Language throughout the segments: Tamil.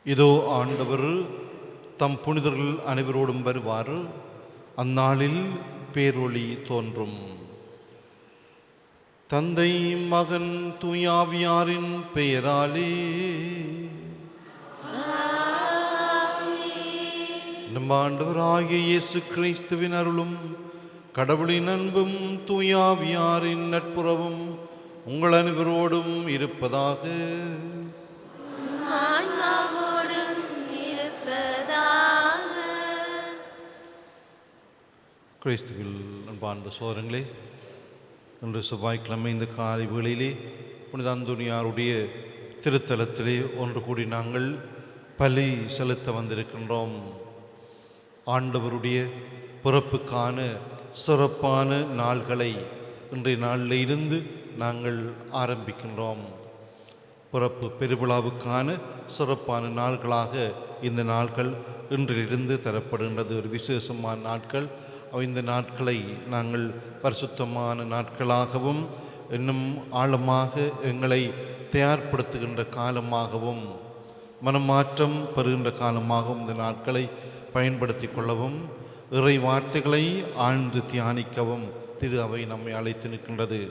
இதோ ஆண்டவர் தம் புனிதர்கள் அனைவரோடும் வருவார். அந்நாளில் பேரொளி தோன்றும். தந்தை, மகன், தூயாவியாரின் பெயராலே நம் ஆண்டவராகிய இயேசு கிறிஸ்துவின் அருளும் கடவுளின் அன்பும் தூயாவியாரின் நட்புறவும் உங்கள் அனைவரோடும் இருப்பதாக. கிறிஸ்துவில் அன்பார்ந்த சோதரங்களே, இன்று செவ்வாய்க்கிழமை இந்த காலை வேளையிலே புனித அந்தோனியாருடைய திருத்தலத்திலே ஒன்று கூடி நாங்கள் பலி செலுத்த வந்திருக்கின்றோம். ஆண்டவருடைய பிறப்புக்கான சிறப்பான நாள்களை இன்றைய நாளில் இருந்து நாங்கள் ஆரம்பிக்கின்றோம். பிறப்பு பெருவிழாவுக்கான சிறப்பான நாள்களாக இந்த நாட்கள் இன்றிலிருந்து தரப்படுகின்றது. ஒரு விசேஷமான நாட்கள். இந்த நாட்களை நாங்கள் பரிசுத்தமான நாட்களாகவும் இன்னும் ஆழமாக எங்களை தயார்படுத்துகின்ற காலமாகவும் மனமாற்றம் பெறுகின்ற காலமாகவும் இந்த நாட்களை பயன்படுத்தி கொள்ளவும் இறை வார்த்தைகளை ஆழ்ந்து தியானிக்கவும் திரு அவை நம்மை அழைத்து நிற்கின்றது.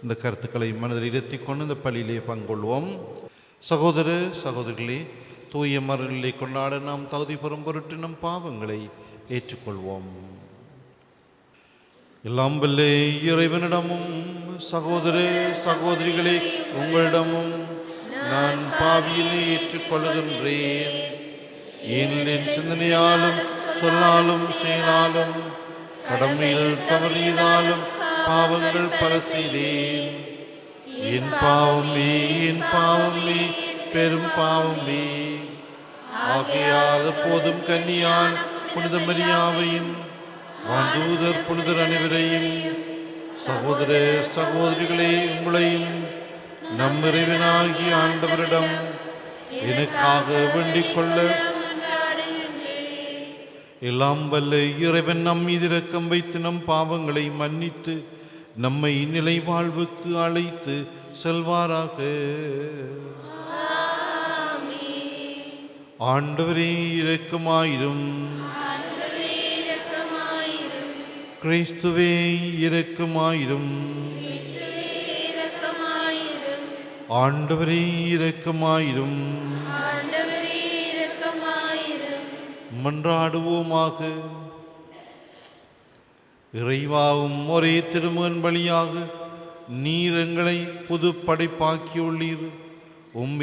இந்த கருத்துக்களை மனதில் இருத்தி கொண்டு இந்த பள்ளியிலே பங்கொள்வோம். சகோதர சகோதரிகளே, தூய மரநிலை கொண்டாட நாம் தகுதி பெறும் பொருட்டு நம் பாவங்களை ஏற்றுக்கொள்வோம். எல்லாம் வல்ல இறைவனிடமும் சகோதர சகோதரிகளே உங்களிடமும் நான் பாவியினை ஏற்றுக்கொள்கின்றேன். என் சிந்தனையாலும் சொல்லாலும் செயலாலும் கடமையில் தவறியதாலும் பாவங்கள் பல செய்தேன். என் பாவமே பெரும் பாவமே. ஆகையால் போதும் கன்னியான் புனித மரியாவையும் வாந்தூதர் புனிதர் அனைவரையும் சகோதர சகோதரிகளே உங்களையும் நம் இறைவனாகிய ஆண்டவரிடம் எனக்காக வேண்டிக் கொள்ள. எல்லாம் வல்ல இறைவன் நம் மீது இரக்கம் வைத்து நம் பாவங்களை மன்னித்து நம்மை நிலை வாழ்வுக்கு அழைத்து செல்வாராக. ஆண்டவரே இரக்கமாயிரும். கிறிஸ்துவே இரக்கமாயிரும். ஆண்டவரே இரக்கமாயிரும். மன்றாடுவோமாக. இறைவாவும் ஒரே திருமகன் வழியாக நீர் எங்களை புது படைப்பாக்கியுள்ளீர்.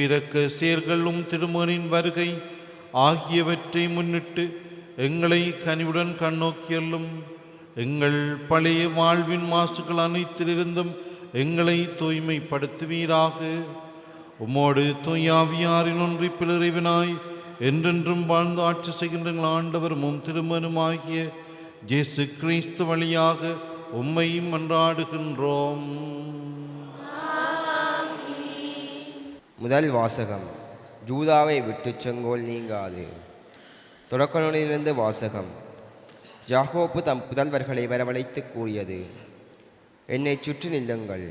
இரக்க செயல்களும் திருமகனின் வருகை ஆகியவற்றை முன்னிட்டு எங்களை கனிவுடன் கண்ணோக்கியல்லும். எங்கள் பழைய வாழ்வின் மாசுகள் அனைத்திலிருந்தும் எங்களை தூய்மைப்படுத்துவீராக. உம்மோடு தூயாவியாரின் ஒன்றிப்பில் இறைவனாய் என்றென்றும் வாழ்ந்து ஆட்சி செய்கின்ற ஆண்டவரும் திருமகனுமாகிய இயேசு கிறிஸ்து வழியாக உம்மை மன்றாடுகின்றோம். முதல் வாசகம். ஜூதாவை விட்டு செங்கோல் நீங்காது. தொடக்க நூலிலிருந்து வாசகம். யாக்கோப்பு தம் புதல்வர்களை வரவழைத்து கூறியது: என்னை சுற்றி நில்லுங்கள்,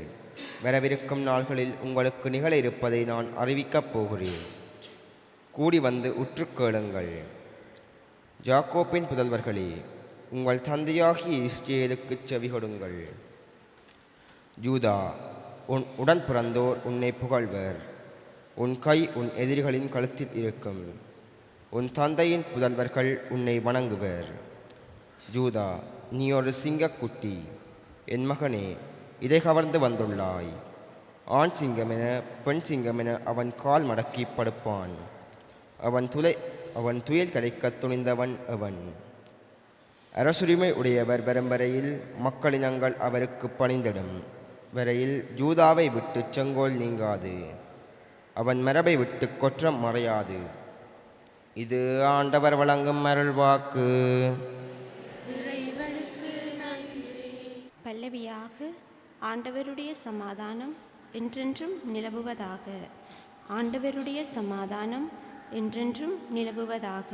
வரவிருக்கும் நாள்களில் உங்களுக்கு நிகழ இருப்பதை நான் அறிவிக்கப் போகிறேன். கூடி வந்து உற்று கேளுங்கள். யாக்கோப்பின் புதல்வர்களே, உங்கள் தந்தையாகிய இஸ்ரேலுக்கு செவி கொடுங்கள். ஜூதா, உன் உடன் பிறந்தோர் உன்னை புகழ்வர். உன் கை உன் எதிரிகளின் கழுத்தில் இருக்கும். உன் தந்தையின் புதல்வர்கள் உன்னை வணங்குவர். ஜூதா, நீ ஒரு சிங்கக்குட்டி. என் மகனே, இதை கவர்ந்து வந்துள்ளாய். ஆண் சிங்கமென பெண் சிங்கமென அவன் கால் மடக்கி படுப்பான். அவன் துயல் கலைக்க துணிந்தவன் அவன். அரசுரிமை உடையவர் வரும் வரையில் மக்களினங்கள் அவருக்கு பணிந்திடும் வரையில் ஜூதாவை விட்டு செங்கோல் நீங்காது. அவன் மரபை விட்டு கொற்றம் மறையாது. இது ஆண்டவர் வழங்கும் அருள்வாக்கு. பல்லவியாக. ஆண்டவருடைய சமாதானம் என்றென்றும் நிலவுவதாக. ஆண்டவருடைய சமாதானம் என்றென்றும் நிலவுவதாக.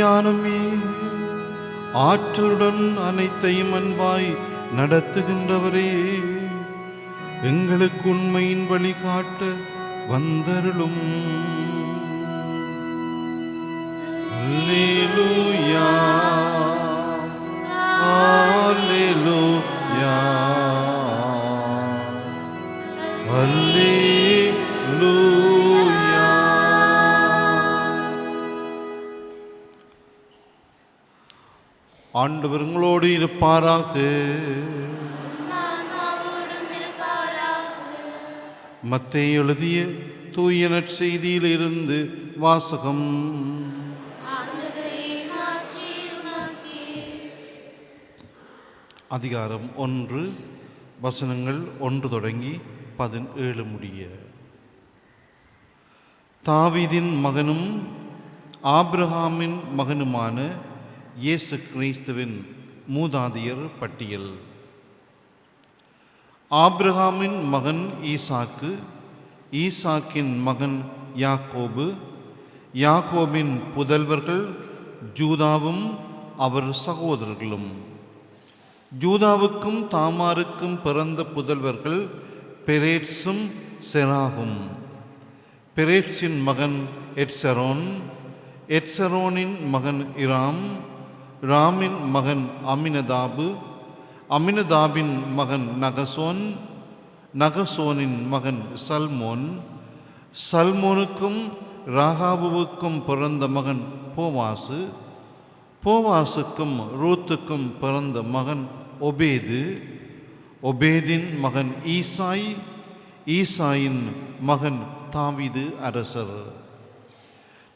ஞானமே, ஆற்றலுடன் அனைத்தையும் அன்பாய் நடத்துகின்றவரே, எங்களுக்கு உண்மையின் வழிகாட்ட வந்தருளும். அல்லேலூயா, அல்லேலூயா, அல்லேலூயா. ஆண்டவர் உங்களோடு இருப்பாராக. மத்தேயு எழுதிய தூய நற்செய்தியிலிருந்து வாசகம். அதிகாரம் 1, வசனங்கள் 1 தொடங்கி 17 முடிய. தாவீதின் மகனும் ஆபிரகாமின் மகனுமான இயேசு கிறிஸ்துவின் மூதாதையர் பட்டியல். ஆபிரகாமின் மகன் ஈசாக்கு, ஈசாக்கின் மகன் யாக்கோபு, யாக்கோபின் புதல்வர்கள் ஜூதாவும் அவர் சகோதரர்களும். ஜூதாவுக்கும் தாமாருக்கும் பிறந்த புதல்வர்கள் பெரேட்ஸும் செராகும். பெரேட்ஸின் மகன் எட்சரோன், எட்சரோனின் மகன் இராம், ராமின் மகன் அமினதாபு, அமினதாபின் மகன் நகசோன், நகசோனின் மகன் சல்மோன், சல்மோனுக்கும் ராகாபுவுக்கும் பிறந்த மகன் போவாசு, போவாசுக்கும் ரூத்துக்கும் பிறந்த மகன் ஒபேது, ஒபேதின் மகன் ஈசாய், ஈசாயின் மகன் தாவீது அரசர்.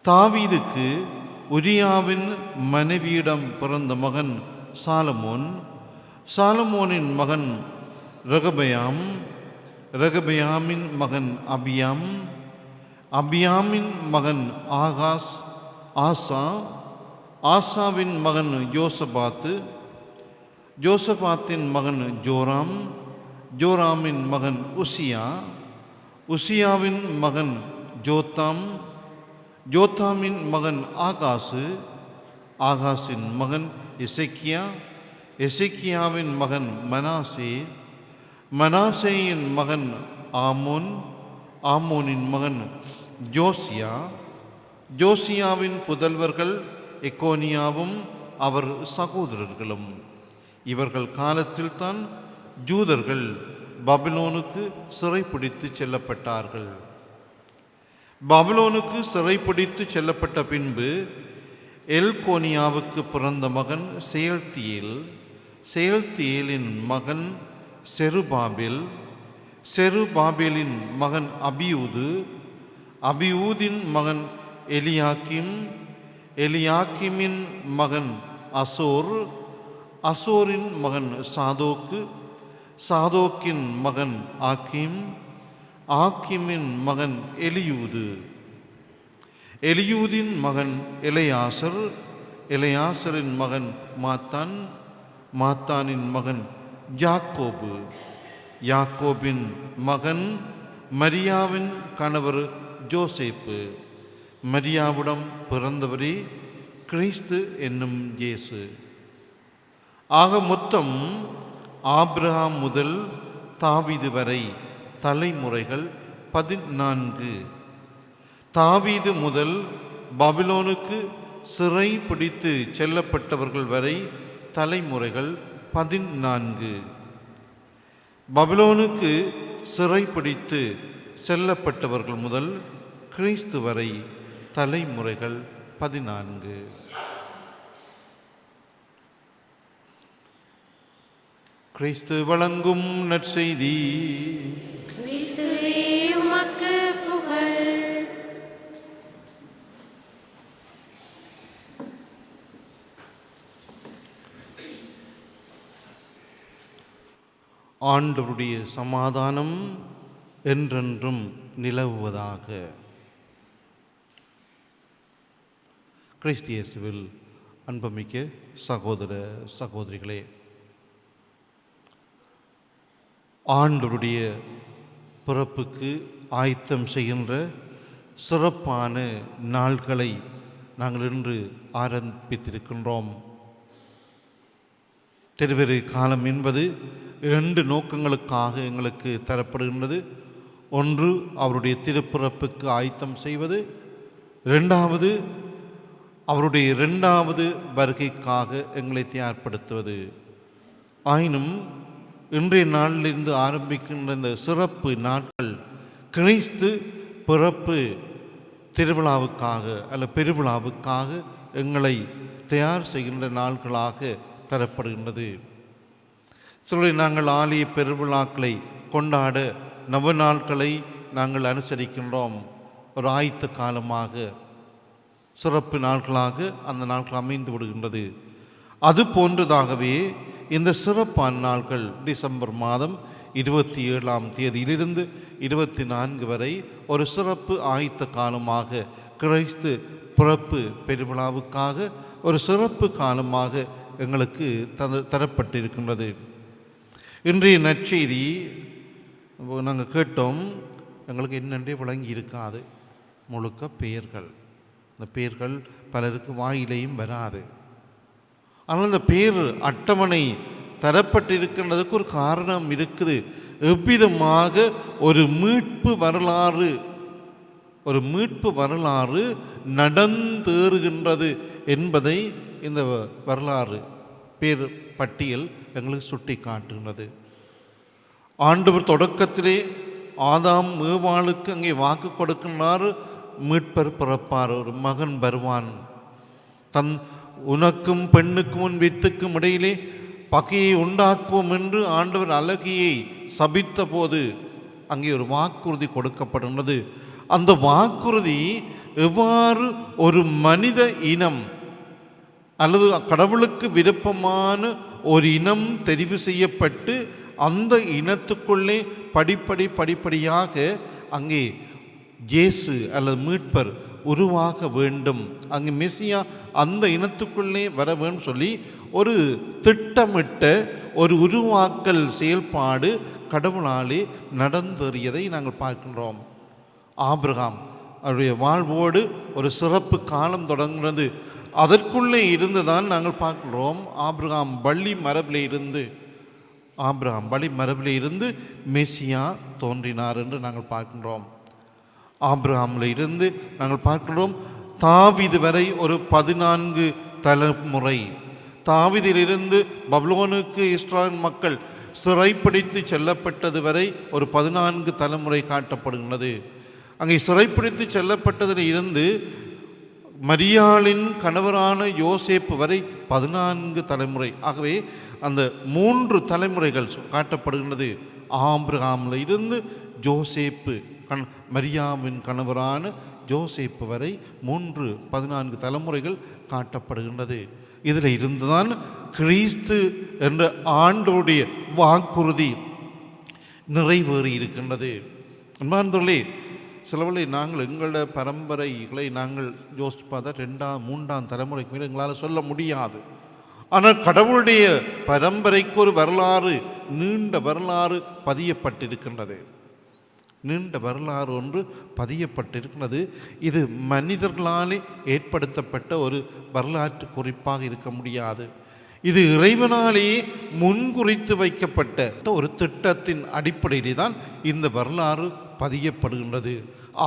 தாவீதுக்கு உரியாவின் மனைவியிடம் பிறந்த மகன் சாலமோன், சாலமோனின் மகன் ரெகபயாம், ரெகபயாமின் மகன் அபியாம், அபியாமின் மகன் ஆகாஸ், ஆசா, ஆசாவின் மகன் யோசபாத்து, யோசபாத்தின் மகன் ஜோராம், ஜோராமின் மகன் உசியா, உசியாவின் மகன் ஜோத்தாம், ஜோத்தாமின் மகன் ஆகாசு, ஆகாசின் மகன் எசேக்கியா, எசேக்கியாவின் மகன் மனாசே, மனாசேயின் மகன் ஆமோன், ஆமோனின் மகன் ஜோசியா, ஜோசியாவின் புதல்வர்கள் எக்கோனியாவும் அவர் சகோதரர்களும். இவர்கள் காலத்தில்தான் ஜூதர்கள் பபிலோனுக்கு சிறைப்பிடித்து செல்லப்பட்டார்கள். பபிலோனுக்கு சிறைப்பிடித்து செல்லப்பட்ட பின்பு எல்கோனியாவுக்கு பிறந்த மகன் செயல்தியேல், செயல்தியேலின் மகன் செருபாபேல், செருபாபேலின் மகன் அபியூது, அபியூதின் மகன் எலியாக்கிம், எலியாக்கிமின் மகன் அசோர், அசோரின் மகன் சாதோக்கு, சாதோக்கின் மகன் ஆக்கிம், ஆக்கிமின் மகன் எலியூது, எலியூதின் மகன் எலையாசர், எலையாசரின் மகன் மாத்தான், மாத்தானின் மகன் யாக்கோபு, யாக்கோபின் மகன் மரியாவின் கணவர் ஜோசேப்பு, மரியாவிடம் பிறந்தவரே கிறிஸ்து என்னும் இயேசு. ஆக மொத்தம் ஆபிரகாம் முதல் தாவீது வரை தலைமுறைகள் 14. தாவீது முதல் பபிலோனுக்கு சிறை பிடித்து செல்லப்பட்டவர்கள் வரை தலைமுறைகள் 14. பபிலோனுக்கு சிறை பிடித்து செல்லப்பட்டவர்கள் முதல் கிறிஸ்து வரை தலைமுறைகள் 14. கிறிஸ்து வழங்கும் நற்செய்தி. கிறிஸ்துவே உமக்கு புகழ். ஆண்டவருடைய சமாதானம் என்றென்றும் நிலவுவதாக. கிறிஸ்து இயேசுவில் அன்புமிக்க சகோதர சகோதரிகளே, ஆண்டவருடைய பிறப்புக்கு ஆயத்தம் செய்கின்ற சிறப்பான நாள்களை நாங்கள் இன்று ஆரம்பித்திருக்கின்றோம். திருவரு காலம் என்பது 2 நோக்கங்களுக்காக எங்களுக்கு தரப்படுகின்றது. ஒன்று, அவருடைய திருப்பிறப்புக்கு ஆயத்தம் செய்வது. 2வது, அவருடைய 2வது வருகைக்காக எங்களை தயார்படுத்துவது. ஆயினும் இன்றைய நாளிலிருந்து ஆரம்பிக்கின்ற இந்த சிறப்பு நாட்கள் கிறிஸ்து பிறப்பு திருவிழாவுக்காக அல்ல பெருவிழாவுக்காக எங்களை தயார் செய்கின்ற நாட்களாக தரப்படுகின்றது. சிலரை நாங்கள் ஆலய பெருவிழாக்களை கொண்டாட நவ நாட்களை நாங்கள் அனுசரிக்கின்றோம். ஒரு ஆயத்த காலமாக சிறப்பு நாட்களாக அந்த நாட்கள் அமைந்து விடுகின்றது. அது போன்றதாகவே இந்த சிறப்பான நாட்கள் டிசம்பர் மாதம் 27ஆம் தேதியிலிருந்து 24 வரை ஒரு சிறப்பு ஆயத்த காலமாக கிறிஸ்து பிறப்பு பெருவிழாவுக்காக ஒரு சிறப்பு காலமாக எங்களுக்கு தரப்பட்டிருக்கின்றது. இன்றைய நற்செய்தி நாங்கள் கேட்டோம், எங்களுக்கு என்னென்றே விளங்கி இருக்காது. முழுக்க பெயர்கள். இந்த பெயர்கள் பலருக்கு வாயிலையும் வராது. ஆனால் இந்த பேர் அட்டவணை தரப்பட்டிருக்கின்றதுக்கு ஒரு காரணம் இருக்குது. எவ்விதமாக ஒரு மீட்பு வரலாறு நடந்தேறுகின்றது என்பதை இந்த வரலாறு பேர் பட்டியல் எங்களுக்கு சுட்டி காட்டுகின்றது. ஆண்டவர் தொடக்கத்திலே ஆதாம் ஏவாளுக்கு அங்கே வாக்கு கொடுக்கின்றார். மீட்பர் பிறப்பார், ஒரு மகன் வருவான். உனக்கும் பெண்ணுக்கும் உன் வித்துக்கும் இடையிலே பகையை உண்டாக்குவோம் என்று ஆண்டவர் அழகியை சபித்த போது அங்கே ஒரு வாக்குறுதி கொடுக்கப்படுகின்றது. அந்த வாக்குறுதி எவ்வாறு ஒரு மனித இனம் அல்லது கடவுளுக்கு விருப்பமான ஒரு இனம் தெரிவு செய்யப்பட்டு அந்த இனத்துக்குள்ளே படிப்படியாக அங்கே இயேசு அல்லது மீட்பர் உருவாக வேண்டும், அங்கே மெசியா அந்த இனத்துக்குள்ளே வர வேண்டும் சொல்லி ஒரு திட்டமிட்ட ஒரு உருவாக்கல் செயல்பாடு கடவுளாலே நடந்தேறியதை நாங்கள் பார்க்கின்றோம். ஆபிரகாம் அவருடைய வாழ்வோடு ஒரு சிறப்பு காலம் தொடங்குகிறது. அதற்குள்ளே இருந்து தான் நாங்கள் பார்க்கிறோம் ஆபிரகாம் வழி மரபிலே இருந்து மெசியா தோன்றினார் என்று நாங்கள் பார்க்கின்றோம். ஆபிரகாமில் இருந்து நாங்கள் பார்க்கிறோம் தாவீது வரை ஒரு 14 தலைமுறை. தாவீதிலிருந்து பபிலோனுக்கு இஸ்ரவேல் மக்கள் சிறைப்பிடித்து செல்லப்பட்டது வரை ஒரு 14 தலைமுறை காட்டப்படுகின்றது. அங்கே சிறைப்பிடித்து செல்லப்பட்டதில் இருந்து மரியாளின் கணவரான யோசேப்பு வரை 14 தலைமுறை. ஆகவே அந்த 3 தலைமுறைகள் காட்டப்படுகின்றது. ஆபிரகாமில் இருந்து ஜோசேப்பு மரியாவின் கணவரான ஜோசேப்பு வரை 14 தலைமுறைகள் காட்டப்படுகின்றது. இதில் இருந்துதான் கிறிஸ்து என்ற ஆண்டோடைய வாக்குறுதி நிறைவேறி இருக்கின்றது. அன்பார்ந்தவர்களே, சிலவளை நாங்கள் எங்களோட பரம்பரைகளை நாங்கள் யோசித்து பார்த்தா 2ஆம் 3ஆம் தலைமுறைக்கு மேலே எங்களால் சொல்ல முடியாது. ஆனால் கடவுளுடைய பரம்பரைக்கு ஒரு வரலாறு, நீண்ட வரலாறு பதியப்பட்டிருக்கின்றது. நீண்ட வரலாறு ஒன்று பதியப்பட்டிருக்கிறது. இது மனிதர்களாலே ஏற்படுத்தப்பட்ட ஒரு வரலாற்று குறிப்பாக இருக்க முடியாது. இது இறைவனாலேயே முன்குறித்து வைக்கப்பட்ட ஒரு திட்டத்தின் அடிப்படையிலே தான் இந்த வரலாறு பதியப்படுகின்றது.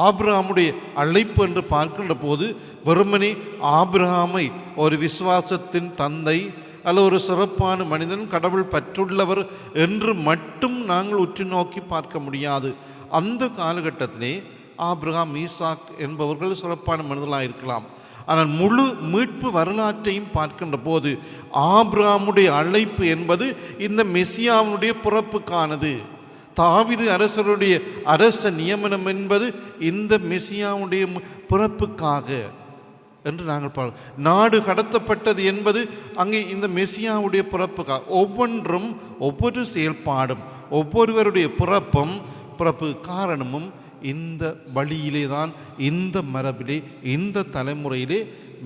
ஆபிரகாமுடைய அழைப்பு என்று பார்க்கின்ற போது வெறுமனே ஆபிரகாமை ஒரு விசுவாசத்தின் தந்தை அல்ல ஒரு சிறப்பான மனிதன், கடவுள் பற்றுள்ளவர் என்று மட்டும் நாங்கள் உற்று நோக்கி பார்க்க முடியாது. அந்த காலகட்டத்திலே ஆபிரகாம், ஈசாக் என்பவர்கள் சிறப்பான மனிதர்களாக இருக்கலாம். ஆனால் முழு மீட்பு வரலாற்றையும் பார்க்கின்ற போது ஆபிரகாமுடைய அழைப்பு என்பது இந்த மெசியாவுடைய பிறப்புக்கானது. தாவீது அரசருடைய அரச நியமனம் என்பது இந்த மெசியாவுடைய பிறப்புக்காக என்று நாங்கள் நாடு கடத்தப்பட்டது என்பது அங்கே இந்த மெசியாவுடைய பிறப்புக்காக. ஒவ்வொன்றும் ஒவ்வொரு செயல்பாடும் ஒவ்வொருவருடைய பிறப்பு காரணமும் இந்த வழியிலே தான், இந்த மரபிலே, இந்த தலைமுறையிலே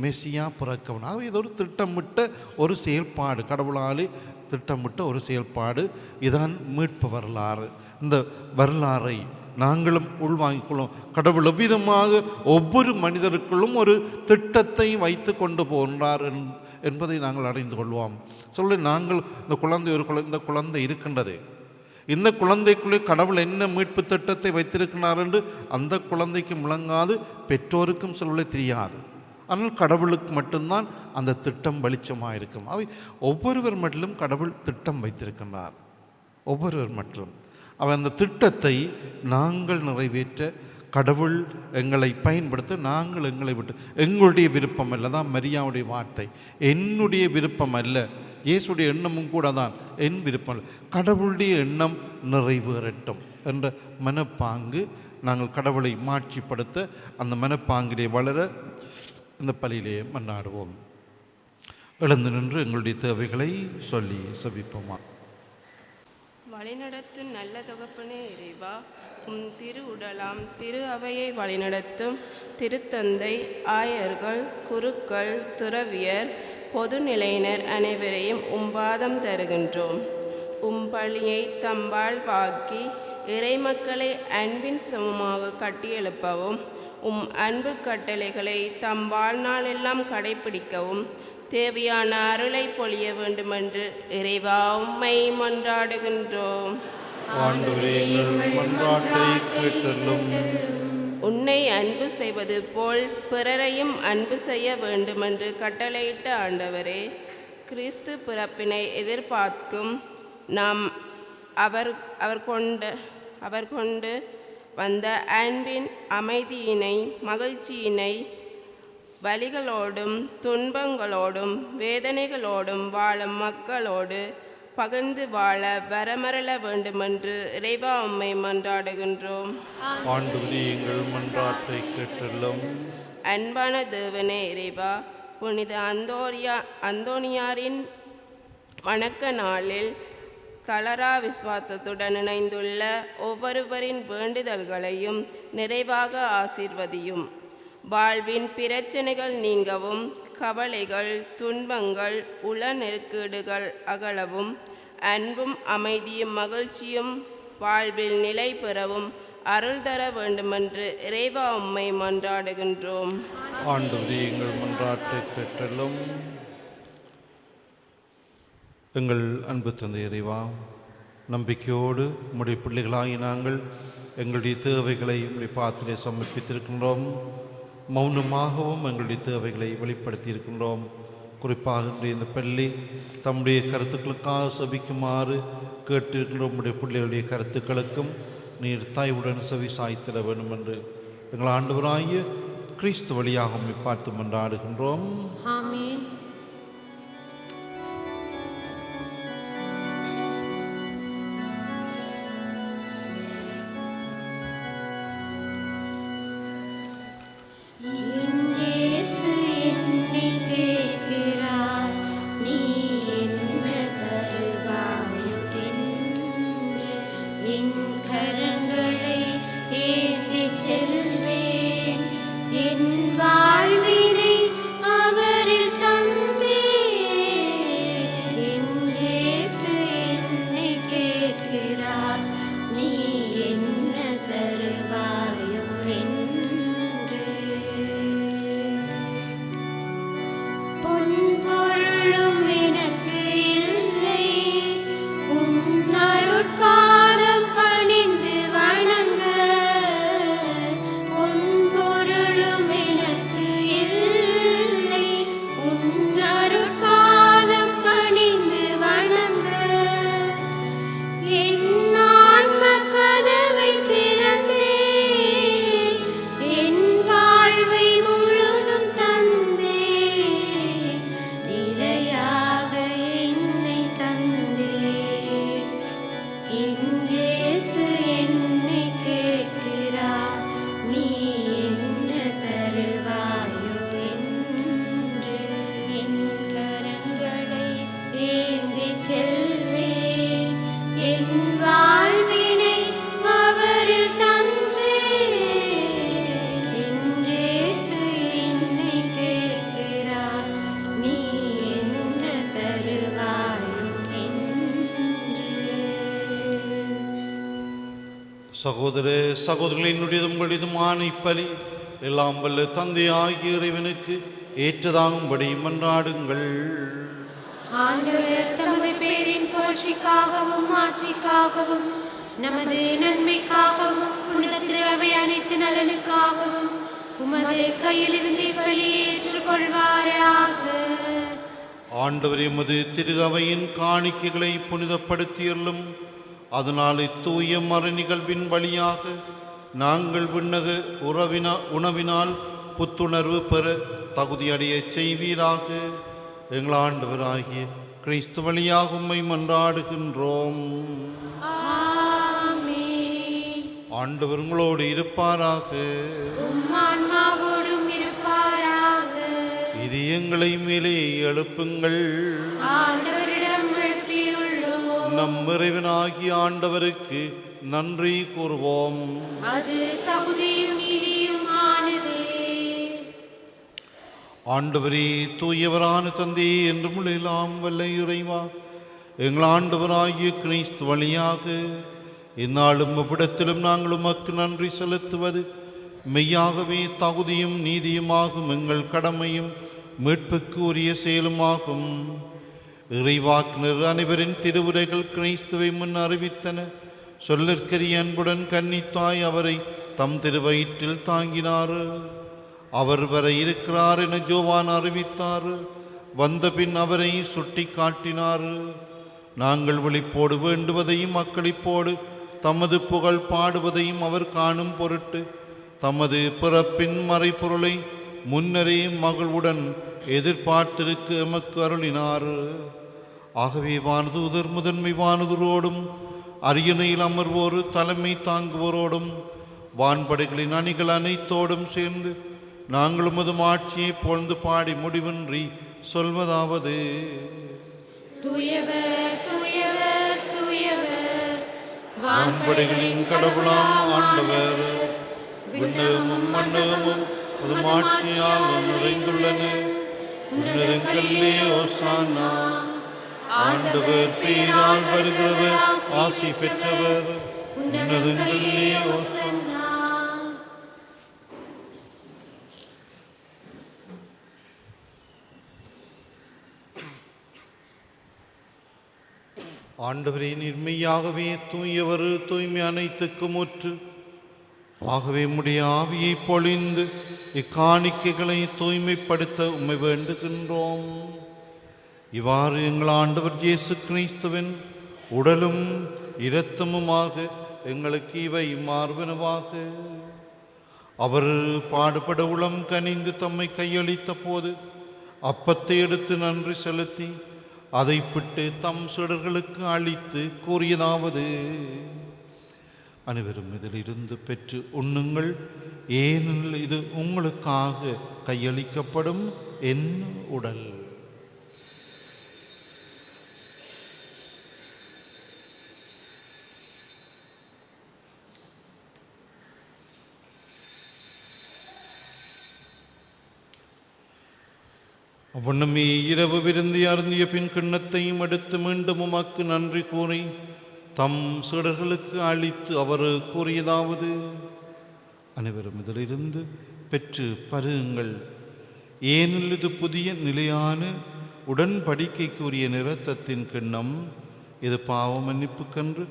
மெசியா பிறக்கவனாக. இது ஒரு திட்டமிட்ட ஒரு செயல்பாடு, கடவுளாலே திட்டமிட்ட ஒரு செயல்பாடு. இதான் மீட்பு வரலாறு. இந்த வரலாறை நாங்களும் உள்வாங்கிக் கொள்வோம். கடவுள் எவ்விதமாக ஒவ்வொரு மனிதருக்குள்ளும் ஒரு திட்டத்தை வைத்து கொண்டு போகின்றார் என்பதை நாங்கள் அறிந்து கொள்வோம். நாங்கள் இந்த குழந்தை இருக்கின்றது, இந்த குழந்தைக்குள்ளே கடவுள் என்ன மீட்பு திட்டத்தை வைத்திருக்கிறார் என்று அந்த குழந்தைக்கு முழங்காது, பெற்றோருக்கும் தெரியாது. ஆனால் கடவுளுக்கு மட்டும்தான் அந்த திட்டம் வெளிச்சமாக இருக்கும். அவை ஒவ்வொருவர் மட்டிலும் கடவுள் திட்டம் வைத்திருக்கின்றார். ஒவ்வொருவர் மட்டிலும் அந்த திட்டத்தை நாங்கள் நிறைவேற்ற கடவுள் எங்களை பயன்படுத்த, நாங்கள் எங்களை விட்டு, எங்களுடைய விருப்பம் அல்ல தான் மரியாவுடைய வார்த்தை, என்னுடைய விருப்பம் அல்ல, இயேசுடைய எண்ணமும் கூட தான் என் விருப்பம் அல்ல, கடவுளுடைய எண்ணம் நிறைவேறட்டும் என்ற மனப்பாங்கு நாங்கள் கடவுளை மாட்சிப்படுத்த அந்த மனப்பாங்கிலே வளர இந்த பலியிலே மன்றாடுவோம். எழுந்து நின்று எங்களுடைய தேவைகளை சொல்லி செபிப்போமா. வழிநடத்தும் நல்ல தகப்பனே இறைவா, உம் திரு உடலாம் திரு அவையை வழிநடத்தும் திருத்தந்தை, ஆயர்கள், குருக்கள், துறவியர், பொதுநிலையினர் அனைவரையும் உம்பாதம் தருகின்றோம். உம் பழியை தம்பால் வாக்கி இறைமக்களை அன்பின் சமமாக கட்டியெழுப்பவும், உம் அன்பு கட்டளைகளை தம் வாழ்நாளெல்லாம் கடைப்பிடிக்கவும் தேவையான அருளை பொழிய வேண்டுமென்று இறைவா உம்மை மன்றாடுகின்றோம். உன்னை அன்பு செய்வது போல் பிறரையும் அன்பு செய்ய வேண்டுமென்று கட்டளையிட்ட ஆண்டவரே, கிறிஸ்து பிறப்பினை எதிர்பார்க்கும் நாம் அவர் கொண்டு வந்த அன்பின் அமைதியினை, மகிழ்ச்சியினை, வலிகளோடும் துன்பங்களோடும் வேதனைகளோடும் வாழும் மக்களோடு பகிர்ந்து வாழ வரமரள வேண்டுமென்று இறைவா உம்மை மன்றாடுகின்றோம். அன்பான தேவனே இறைவா, புனித அந்தோனியாரின் வணக்க நாளில் தளரா விசுவாசத்துடன் இணைந்துள்ள ஒவ்வொருவரின் வேண்டுதல்களையும் நிறைவாக ஆசீர்வதியும். வாழ்வின் பிரச்சனைகள் நீங்கவும், கவலைகள், துன்பங்கள், உள நெருக்கீடுகள் அகலவும், அன்பும் அமைதியும் மகிழ்ச்சியும் வாழ்வில் நிலை பெறவும் அருள் தர வேண்டுமென்று இறைவா உம்மை மன்றாடுகின்றோம். ஆண்டவரே, எங்கள் மன்றாட்டை கேட்டலும். எங்கள் அன்பு தந்தை இறைவா, நம்பிக்கையோடு உம்முடைய பிள்ளைகளாகி நாங்கள் எங்களுடைய தேவைகளை உம்முடைய பாத்திலே சமர்ப்பித்திருக்கின்றோம். மௌனமாகவும் எங்களுடைய தேவைகளை வெளிப்படுத்தி இருக்கின்றோம். குறிப்பாக இந்த பள்ளி தம்முடைய கருத்துக்களுக்காக சபிக்குமாறு கேட்டிருக்கின்ற உம்முடைய பிள்ளைகளுடைய கருத்துக்களுக்கும் நீர் தாய்வுடன் செவி சாய்த்திட வேண்டும் என்று எங்கள் ஆண்டவராகிய கிறிஸ்து வழியாக உம்மை பார்த்து மன்றாடுகின்றோம். ஆமென். எனக்கு சகோதர சகோதரிகளினுடையதும் உங்களுடையதுமான இப்பலி எல்லாம் வல்ல தந்தையாகிய இறைவனுக்கு ஏற்றதாகும்படி மன்றாடுங்கள். ஆண்டவர் தமது பேரின் புகழ்ச்சிக்காகவும் ஆட்சிக்காகவும் நமது நன்மைக்காகவும் புனித திரு அனைத்து நலனுக்காகவும் உமது கையிலிருந்து பலியை ஏற்றுக்கொள்வாராக. ஆண்டவர் எமது திரு அவையின் காணிக்கைகளை புனிதப்படுத்தியள்ளும். அதனால் தூய மறை நிகழ்வின் வழியாக நாங்கள் விண்ணக உணவினால் புத்துணர்வு பெற தகுதியடைய செய்வீராக. எங்கள் ஆண்டவராகிய கிறிஸ்து வழியாக உம்மை மன்றாடுகின்றோம். ஆமென். ஆண்டவர் உங்களோடு இருப்பாராக. உம் ஆன்மாவோடும் இருப்பாராக. இது எங்களை மேலே எழுப்புங்கள். ஆண்டவரிடம் எழுப்பியுள்ளோம். நம் இறைவனாகிய ஆண்டவருக்கு நன்றி கூறுவோம். அது தகுதியும் நீதியுமானதே. ஆண்டவரே, தூயவரான தந்தையே, என்றும் எல்லாம் வல்ல இறைவா, எங்கள் ஆண்டவராகிய கிறிஸ்து வழியாக இந்நாளும் இவ்விடத்திலும் நாங்கள் உமக்கு நன்றி செலுத்துவது மெய்யாகவே தகுதியும் நீதியுமாகும், எங்கள் கடமையும் மீட்புக்கு உரிய செயலுமாகும். இறைவாக்கினர் அனைவரின் திருவுரைகள் கிறிஸ்துவை முன் அறிவித்தன. சொல்லற்கரிய அன்புடன் கன்னித்தாய் அவரை தம் திருவயிற்றில் தாங்கினார். அவர் வர இருக்கிறார் என ஜோவான் அறிவித்தார். வந்த பின் அவரை சுட்டி காட்டினார். நாங்கள் விழிப்போடு வேண்டுவதையும் மக்களிப்போடு தமது புகழ் பாடுவதையும் அவர் காணும் பொருட்டு தமது பிறப்பின் மறைப்பொருளை முன்னரே மகளுடன் எதிர்பார்த்திருக்க எமக்கு அருளினார். ஆகவே வானதூதர் முதன்மை வானதூரோடும் அரியணையில் அமர்வோரு தலைமை தாங்குவோரோடும் வான்படைகளின் அணிகள் அனைத்தோடும் சேர்ந்து நாங்கள் உமது ஆட்சியை பொழுது பாடி முடிவின்றி சொல்வதாவது: தூயவர் தூயவர் தூயவர், வான்படைகளின் கடவுளாம் ஆண்டவர், விண்ணகமும் மண்ணகமும் உமது ஆட்சியால் நிறைந்துள்ளன. உன்னதங்களிலே ஓசானா. ஆண்டவர் பேரால் வருகிறவர் ஆசி பெற்றவர். உன்னதங்களிலே ஓசானா. ஆண்டவரே, நிர்மையாகவே தூயவர், தூய்மை அனைத்துக்கும் ஊற்று. ஆகவே உம்முடைய ஆவியை பொழிந்து இக்காணிக்கைகளை தூய்மைப்படுத்த உம்மை வேண்டுகின்றோம். இவ்வாறு எங்கள் ஆண்டவர் இயேசு கிறிஸ்துவின் உடலும் இரத்தமுமாக எங்களுக்கு இவை மார்பனவாக. அவர் பாடுபட உளம் கனிந்து தம்மை கையளித்த போது அப்பத்தை எடுத்து நன்றி செலுத்தி அதை பிட்டு தம் சீடர்களுக்கு அளித்து கூறியதாவது: அனைவரும் இதிலிருந்து பெற்று உண்ணுங்கள், ஏனெனில் இது உங்களுக்காக கையளிக்கப்படும் என் உடல். அவ்வண்ணமே இரவு விருந்தி அருந்திய பின் கிண்ணத்தையும் எடுத்து மீண்டும் உமக்கு நன்றி கூறி தம் சீடர்களுக்கு அளித்து அவர் கூறியதாவது: அனைவரும் இதிலிருந்து பெற்று பருகுங்கள், ஏனெனில் இது புதிய நிலையான உடன்படிக்கைக்குரிய இரத்தத்தின் கிண்ணம். இது பாவ மன்னிப்புக்கென்று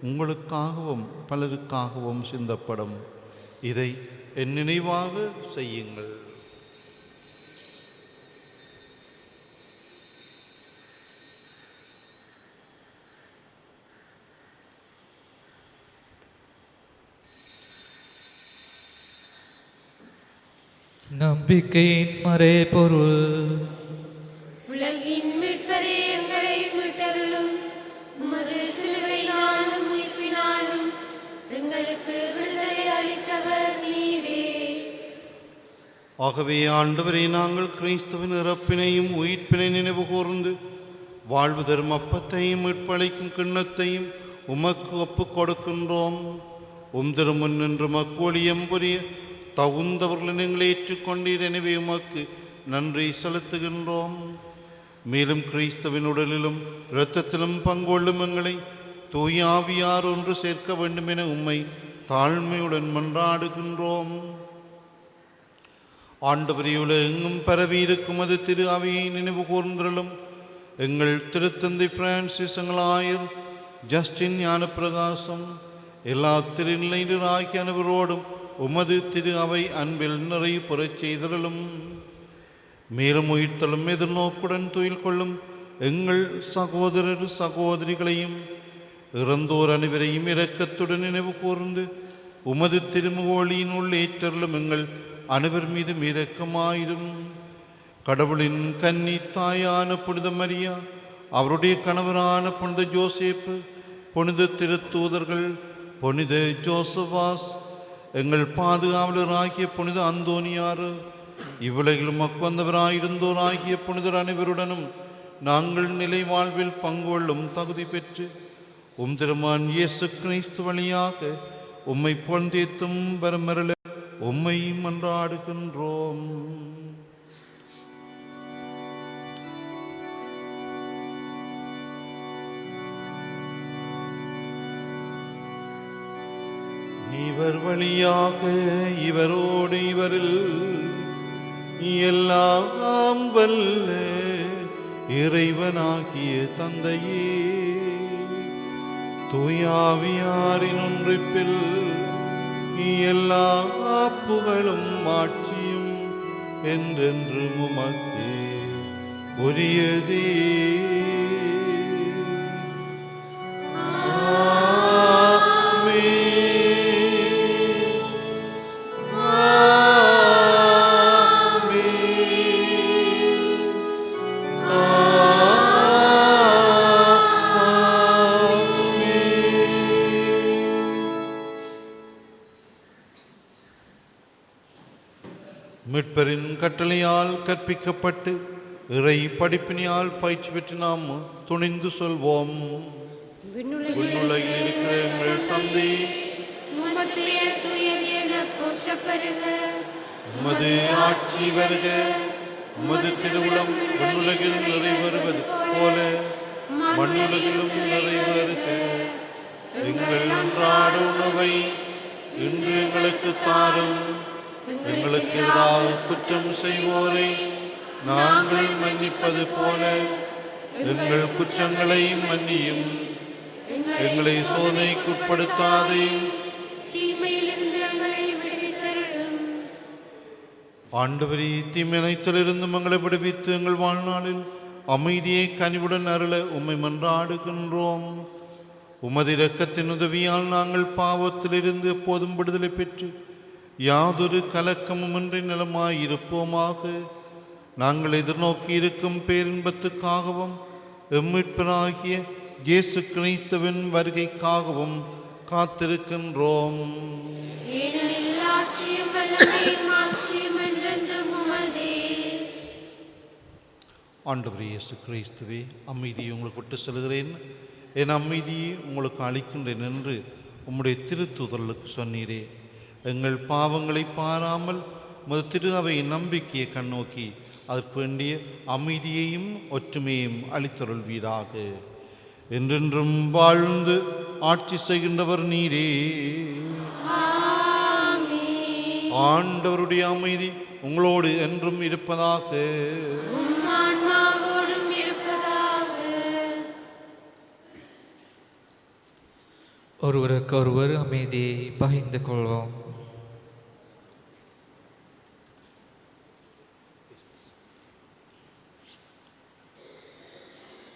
உங்களுக்காகவும் பலருக்காகவும் சிந்தப்படும். இதை என் நினைவாக செய்யுங்கள். நம்பிக்கையின் மறைபொருள். உலகின் மீட்பரே, எங்களை மீட்டருளும். உமது சிலுவையினாலும் உயிர்ப்பினாலும் எங்களுக்கு விடுதலை அளித்தவர் நீரே. ஆகவே ஆண்டவரே, நாங்கள் கிறிஸ்துவின் இறப்பினையும் உயிர்ப்பினை நினைவு கூர்ந்து வாழ்வு தரும் அப்பத்தையும் மீட்பளிக்கும் கிண்ணத்தையும் உமக்கு ஒப்புக் கொடுக்கின்றோம். திருமுன் நின்று மக்கோலியம் புரிய தகுந்தவர்கள் எங்களை ஏற்றுக்கொண்டீர். எனவே உமக்கு நன்றி செலுத்துகின்றோம். மேலும் கிறிஸ்துவின் உடலிலும் இரத்தத்திலும் பங்கொள்ளும் எங்களை தூய ஆவியார் ஒன்று சேர்க்க வேண்டும் என உம்மை தாழ்மையுடன் மன்றாடுகின்றோம். ஆண்டவரே, உலகெங்கும் பரவி இருக்கும் அது திரு அவையை நினைவு கூர்ந்தருளும். எங்கள் திருத்தந்தை பிரான்சிஸ், எங்கள் ஆயர் ஜஸ்டின் ஞானப்பிரகாசம், எல்லா திருநிலையராகிய அனைவரோடும் உமது திரு அவை அன்பில் நிறைவு பெறச் செய்தருளும். மேலும் உயிர்த்தலும் எதிர்நோக்குடன் துயில் கொள்ளும் எங்கள் சகோதரர் சகோதரிகளையும் இறந்தோர் அனைவரையும் இரக்கத்துடன் நினைவு கூர்ந்து உமது திருமுகோளியின் உள் ஏற்றலும் எங்கள் அனைவர் மீதும் இரக்கமாயிரும். கடவுளின் கன்னி தாயான புனித மரியா, அவருடைய கணவரான புனித ஜோசேப்பு, புனித திருத்தூதர்கள், புனித ஜோசபாஸ், எங்கள் பாதுகாவலராகிய புனித அந்தோனியார், இவ்வுலகிலும் மக்குவந்தவராயிருந்தோராகிய புனிதர் அனைவருடனும் நாங்கள் நிலை வாழ்வில் பங்கொள்ளும் தகுதி பெற்று உம் திருமான் இயேசு கிறிஸ்து வழியாக உம்மை பொந்தேத்தும் வரமருள உம்மை மன்றாடுகின்றோம். இவர் வழியாக இவரோடு இவரில் எல்லாம் வல்ல இறைவனாகிய தந்தையே, தூயாவியாரின் ஒன்றிப்பில் எல்லா புகழும் ஆட்சியும் என்றென்று உமக்கு உரியதே. மீட்பரின் கட்டளையால் கற்பிக்கப்பட்டு இறை படிப்பினியால் பயிற்சி பெற்று நாம் துணிந்து சொல்வோம். விண்ணுலகில் இருக்கிற எங்கள் தந்தை, உமது பெயர் தூயது என போற்றப்பெறுக. உமது ஆட்சி வருக. உமது திருவுளம் விண்ணுலகில் நிறைவேறுவது போல மண்ணுலகிலும் நிறைவேறுக. எங்கள் அன்றாட உணவை இன்று எங்களுக்கு தாரும். எங்களுக்கு எதிராக குற்றம் செய்வோரை நாங்கள் மன்னிப்பது போல எங்கள் குற்றங்களை மன்னியும். எங்களை சோதனைக்குட்படுத்தாதே, தீமையிலிருந்து எங்களை விடுவித்தருளும். ஆண்டவரே, தீமையனைத்திலிருந்து எங்களை விடுவித்து எங்கள் வாழ்நாளில் அமைதியை கனிவுடன் அருள உம்மை மன்றாடுகின்றோம். உமது இரக்கத்தின் உதவியால் நாங்கள் பாவத்திலிருந்து எப்போதும் விடுதலை பெற்று யாதொரு கலக்கமுமின்றி நலமாயிருப்போமாக. நாங்கள் எதிர்நோக்கி இருக்கும் பேரின்பத்துக்காகவும் எம்மீட்பராகிய இயேசு கிறிஸ்துவின் வருகைக்காகவும் காத்திருக்கின்றோம். ஏனெனில் ஆட்சியும் வல்லமையும் மாட்சியும் என்றென்றும் உமதே. ஆண்டவர் இயேசு கிறிஸ்துவே, அமைதியை உங்களுக்கு விட்டு செல்கிறேன், என் அமைதியை உங்களுக்கு அளிக்கின்றேன் என்று உம்முடைய திருத்தூதர்களுக்கு சொன்னீரே. எங்கள் பாவங்களை பாராமல் உமது திரு அவையின் நம்பிக்கையை கண்ணோக்கி அதற்கு வேண்டிய அமைதியையும் ஒற்றுமையையும் அளித்தருள்வீராக. என்றென்றும் வாழ்ந்து ஆட்சி செய்கின்றவர் நீரே. ஆண்டவருடைய அமைதி உங்களோடு என்றும் இருப்பதாக. உம் ஆன்மாவோடும் இருப்பதாக. ஒருவருக்கொருவர் அமைதியை பகிர்ந்து கொள்வோம்.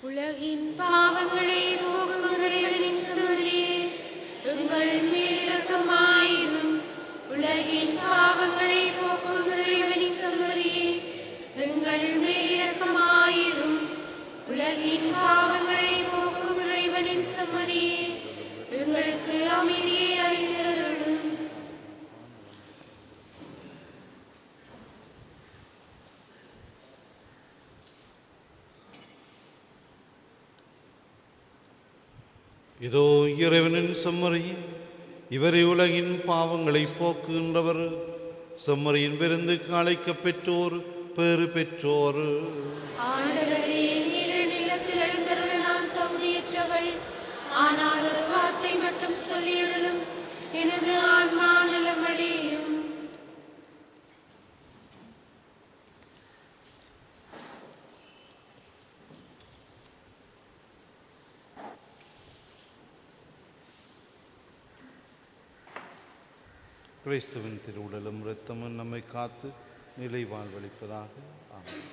உலகின் பாவங்களை போக்கும் இறைவனின் செம்மறியே, எங்கள் மேல் இரக்கமாயிரும். உலகின் பாவங்களை போக்கும் இறைவனின் செம்மறியே, எங்கள் மேல் இரக்கமாயிரும். உலகின் பாவங்களை போக்கும் இறைவனின் செம்மறியே, எங்களுக்கு அமைதியை அளித்தருளும். இதோ இறைவனின் செம்மறியே, இவரை உலகின் பாவங்களை போக்குகின்றவர். செம்மறியின் விருந்துக்கு அழைக்கப் பெற்றோர் பேறு பெற்றோர். ஆண்டவரே, நீர் நிலத்தில் எழுந்தருள நான் தகுதியற்றவள். ஆனால் ஒரு வார்த்தை மட்டும் சொல்லியருளும், எனது ஆன்மா நலமடையும். கிறிஸ்துவின் திருவுடலும் இரத்தமும் நம்மை காத்து நிலை வாழ்வளிப்பதாக. ஆமென்.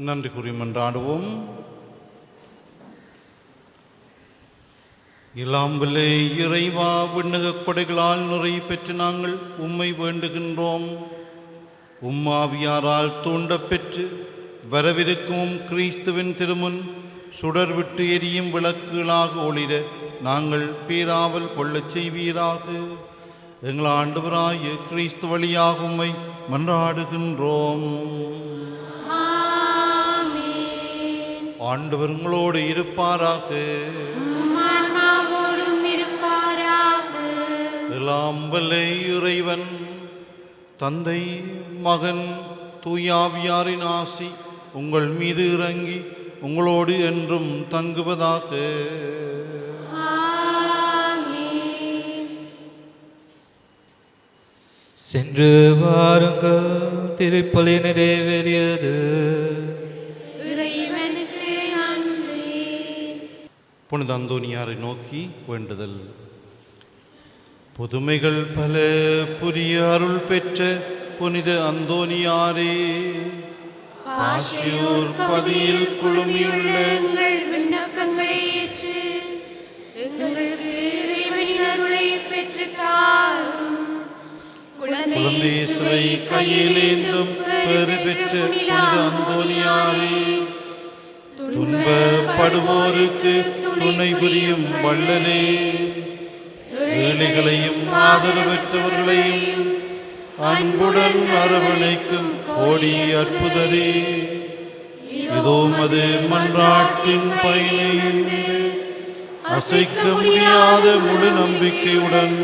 நன்றி கூறி மன்றாடுவோம். இலாம்பலே இறைவா, விண்ணக கொடைகளால் நிறை பெற்று நாங்கள் உம்மை வேண்டுகின்றோம். உம்மாவியாரால் தூண்டப் பெற்று வரவிருக்கும் கிறிஸ்துவின் திருமுன் சுடர் விட்டு எரியும் விளக்குகளாக ஒளிர நாங்கள் பேராவல் கொள்ளச் செய்வீராக. எங்கள் ஆண்டவராய கிறிஸ்து வழியாக உம்மை மன்றாடுகின்றோம். ஆமென். ஆண்டவர் உங்களோடு இருப்பாராக. உம் ஆன்மாவோடும் இருப்பாராக. எல்லாம் வல்ல இறைவன் தந்தை, மகன், தூயாவியாரின் ஆசி உங்கள் மீது இறங்கி உங்களோடு என்றும் தங்குவதாக. ஆமென். சென்று வாருங்கள், திருப்பலி நிறைவேறியது. இறைவனுக்கு நன்றி. புனித அந்தோனியாரை நோக்கி வேண்டுதல். புதுமைகள் பல புரிய அருள் பெற்ற புனித அந்தோனியாரே, பாசியூர் பதியில் குழுமியுள்ள எங்கள் விண்ணப்பங்களை ஏற்று எங்களுக்கு இறைவனின் அருளை பெற்று தாரும். குழந்தை இயேசுவை கையிலேந்தும் பெறு பெற்ற புனித அந்தோனியாரே, துன்பப்படுவோருக்கு துணை புரியும் வள்ளலே, ஏழைகளையும் ஆதரவற்றவர்களையும் அன்புடன் அரவணைக்கும் கோடி அற்புதரே, இதோ மது மன்றாட்டின் பயனை அசைக்க முடியாத முழு நம்பிக்கையுடன்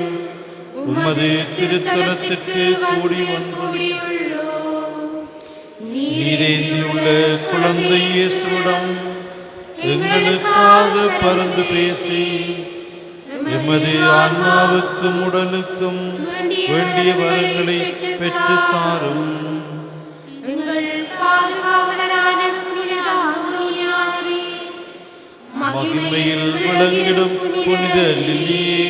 உமது திருத்தலத்திற்கு கூடி வந்துள்ளோம். நீரேந்தியுள்ள குழந்தை இயேசுவிடம் எங்களுக்காக பறந்து பேசி எமது ஆன்மாவுக்கும் உடலுக்கும் வேண்டிய வரங்களை பெற்றுத் தாரும். எங்கள் பாதுகாவலரான புனித அந்தோனியாரே, மகிமையில் விளங்கிடும் புனித லில்லியே,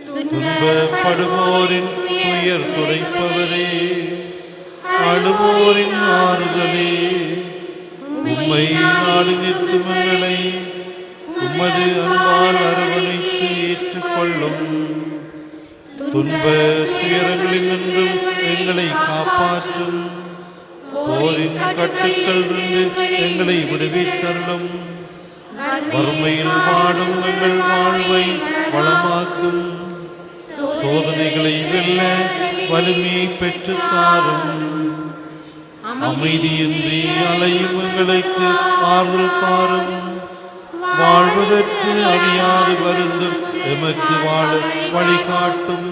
துன்பப்படுவோரின் துயர் துடைப்பவரே, அழுவோரின் ஆறுதலே, உம்மை நாடி நிற்கும் எங்களை உமது அன்பால் அரவணைத்து ஏற்றுக்கொள்ளும். துன்ப துயரங்களில் நின்றும் எங்களை காப்பாற்றும். போரின் கட்டுக்களிலிருந்து எங்களை விடுவித்தருளும். வறுமையில் வாடும் எங்கள் வாழ்வை வளமாக்கும். சோதனைகளை வெல்ல வலிமையை பெற்றுத் தாரும். அமைதியின்றி அலையும் எங்களுக்கு ஆறுதல் தாரும். வாழ்வதற்கு அறியாது வருந்தும் எமக்கு வாழ வழிகாட்டும்.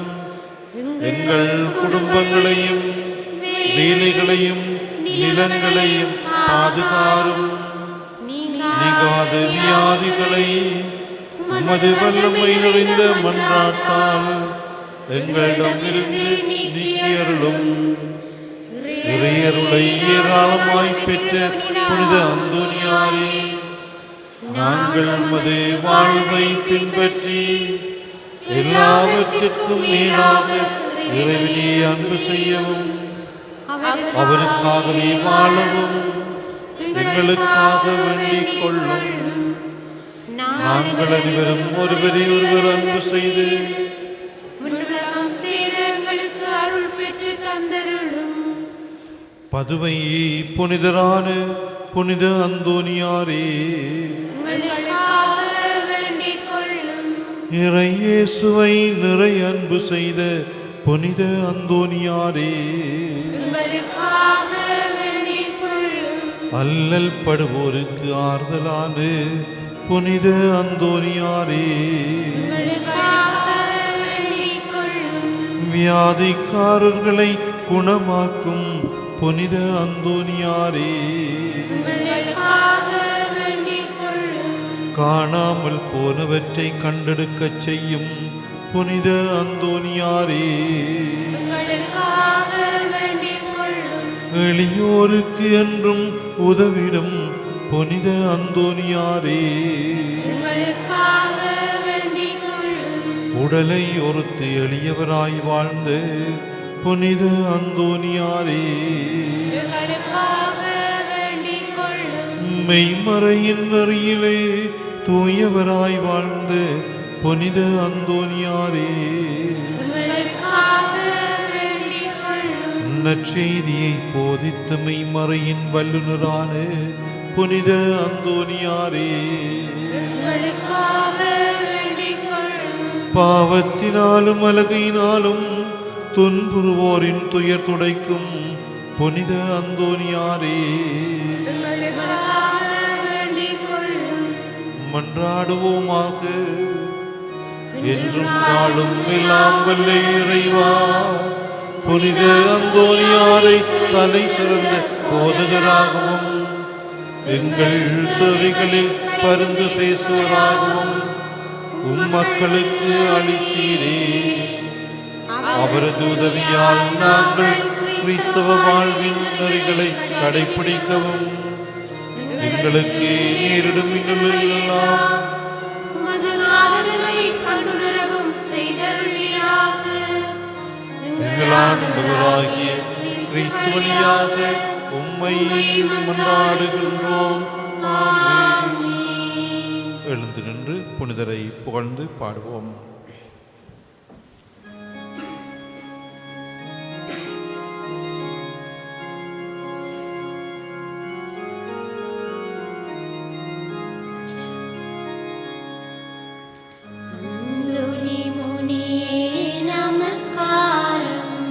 எங்கள் குடும்பங்களையும் வேலைகளையும் நிலங்களையும் பாதுகாரும். நீங்காத வியாதிகளை உமது வல்லமை நிறைந்த மன்றாட்டால் எங்களிடமிருந்து நீக்கியருளும். இறையருளை ஏராளமாய் பெற்ற புனித அந்தோனியாரே, நாங்கள் உமது வாழ்வை பின்பற்றி எல்லாவற்றிற்கும் மேலாக இறைவனை அன்பு செய்யவும் அவருக்காகவே வாழவும் எங்களுக்காக வேண்டிக் கொள்ளும். நாங்கள் அனைவரும் ஒருவரை ஒருவர் அன்பு செய்து விண்ணுலகம் சேர எங்களுக்கு அருள் பெற்று தந்தருளும். பதுவை புனிதரான புனித அந்தோனியாரே, எங்களுக்காக வேண்டிக் கொள்ளும். இறை இயேசுவை நிறை அன்பு செய்த புனித அந்தோனியாரே, எங்களுக்காக வேண்டிக் கொள்ளும். அல்லல் படுவோருக்கு ஆறுதலான புனித அந்தோனியாரே, எங்களுக்காக வேண்டிக் கொள்ளும். வியாதிக்காரர்களை குணமாக்கும் புனித அந்தோனியாரே, எங்களுக்காக வேண்டிக் கொள்ளும். காணாமல் போனவற்றை கண்டெடுக்கச் செய்யும் புனித அந்தோனியாரே, எங்களுக்காக வேண்டிக் கொள்ளும். எளியோருக்கு என்றும் உதவிடும் புனித அந்தோனியாரே, எங்களுக்காக வேண்டிக் கொள்ளும். உடலை ஒருத்து எளியவராய் வாழ்ந்த புனித அந்தோனியாரே, எங்களுக்காக வேண்டிக் மெய்மறையின் நெறியிலே தூயவராய் வாழ்ந்த புனித அந்தோனியாரே, எங்களுக்காக வேண்டிக் கொள்ளும். நற்செய்தியை போதித்த மெய்மறையின் வல்லுநரான புனித அந்தோனியாரே, எங்களுக்காக வேண்டிக் கொள்ளும். பாவத்தினாலும் அலகையினாலும் துன்புறுவோரின் துயர் துடைக்கும் புனித அந்தோனியாரே, எங்களுக்காக வேண்டிக் கொள்ளும். மன்றாடுவோமாக. என்றும் நாளும் எல்லாம் வல்ல இறைவா, புனித அந்தோனியாரை தலை சிறந்த போதகராகவும் எங்கள் தேவைகளில் பரிந்து பேசுவராகவும் மக்களுக்கு அளித்தீரே. அவரது உதவியால் நாங்கள் கிறிஸ்தவ வாழ்வின் நெறிகளை கடைபிடிக்கவும் எங்களுக்கு நேரிடும் இன்னலெல்லாம் உமது ஆதரவை கண்டுணரவும் செய்தருளீராக. எங்கள் ஆண்டவராகிய கிறிஸ்து வழியாக உம்மை மன்றாடுகின்றோம். ஆமென். எழுந்து நின்று புனிதரை புகழ்ந்து பாடுவோம். அந்தோனி முனியே நமஸ்காரம்,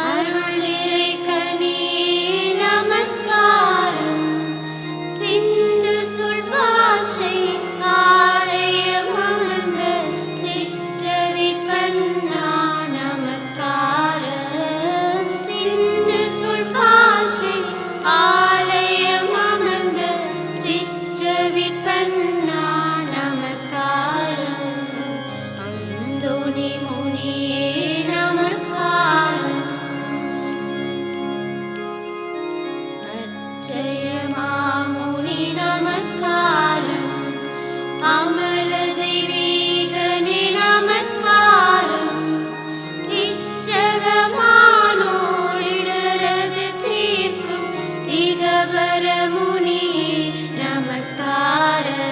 அருள் நிறை கனியே நமஸ்காரம், சிந்து சுல்பாஷை ஆலயம் அமர்ந்த சிற்றவிற் கண்ணா நமஸ்காரம், சிந்து சுல்பாஷை ஆலயம் அமர்ந்த சிற்றவிற் கண்ணா நமஸ்காரம், அந்தோனி முனியே நமஸ்காரம், அச்சய மாமுனி நமஸ்காரம், அமல தெய்வீகனே நமஸ்காரம், இச்சகமானோரிடரது தீர்க்கும் திகபர முனியே நமஸ்காரம்,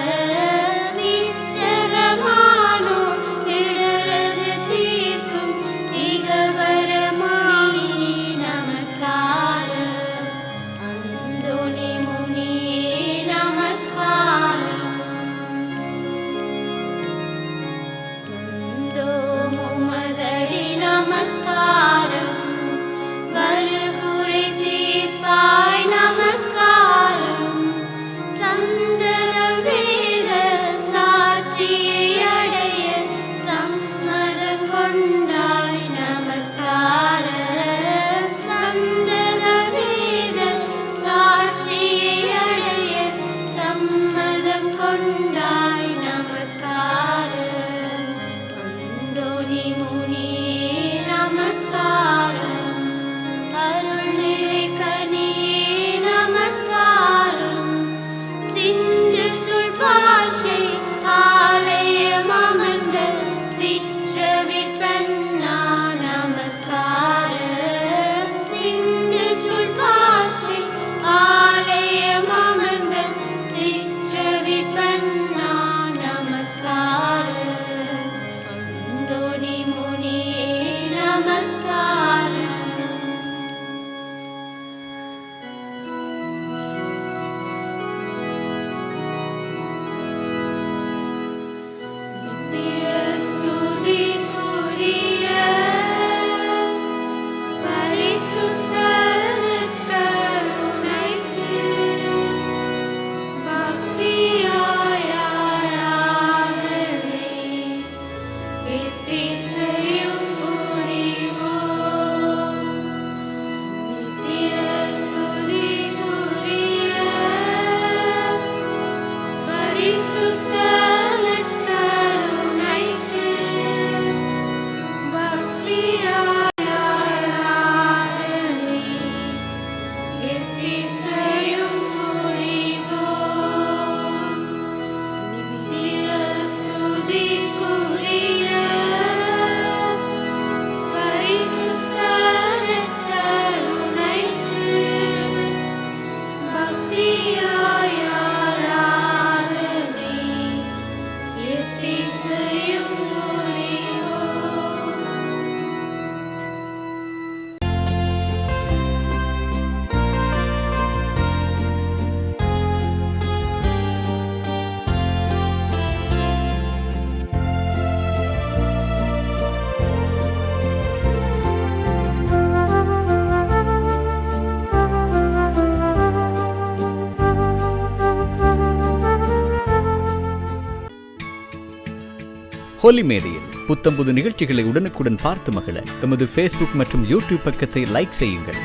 இச்சகமானோரிடரது தீர்க்கும் திகபர முனியே நமஸ்காரம், அந்தோனி முனியே நமஸ்காரம், அந்தோ முமதடி நமஸ்காரம், வருகுறை தீர்ப்பாய் நமஸ்காரம், சந்தத வேத சாட்சியை அடைய சம்மதம் கொண்டாய் நமஸ்காரம், சந்தத வேத சாட்சியை அடைய சம்மதம் கொண்டாய் நமஸ்காரம், அந்தோனி முனியே நமஸ்காரம், அருள் நிறை கனியே நமஸ்காரம், சிந்து சுல்பாஷை ஆலயம் அமர்ந்த சிற்றவிற் கண்ணா நமஸ்காரம், சிந்து சுல்பாஷை ஆலயம் அமர்ந்த சிற்றவிற் கண்ணா நமஸ்காரம், அந்தோனி முனியே நமஸ்காரம். நித்திய ஸ்துதிக்குரிய பரிசுத்த நற்கருணைக்கு பக்தியாய் ஆராதனை எத்திசையும் புரிவோம். நித்திய ஸ்துதிக்குரிய பரிசுத்த நற்கருணைக்கு பக்தியாய் ஆராதனை எத்திசையும் புரிவோம். நித்திய ஸ்துதிக்குரிய பரிசுத்த நற்கருணைக்கு பக்தியாய் இசையும் புரிவோம். ஹோலி மேடையில் புத்தம்புது நிகழ்ச்சிகளை உடனுக்குடன் பார்த்து மகிழ எமது ஃபேஸ்புக் மற்றும் யூடியூப் பக்கத்தை லைக் செய்யுங்கள்.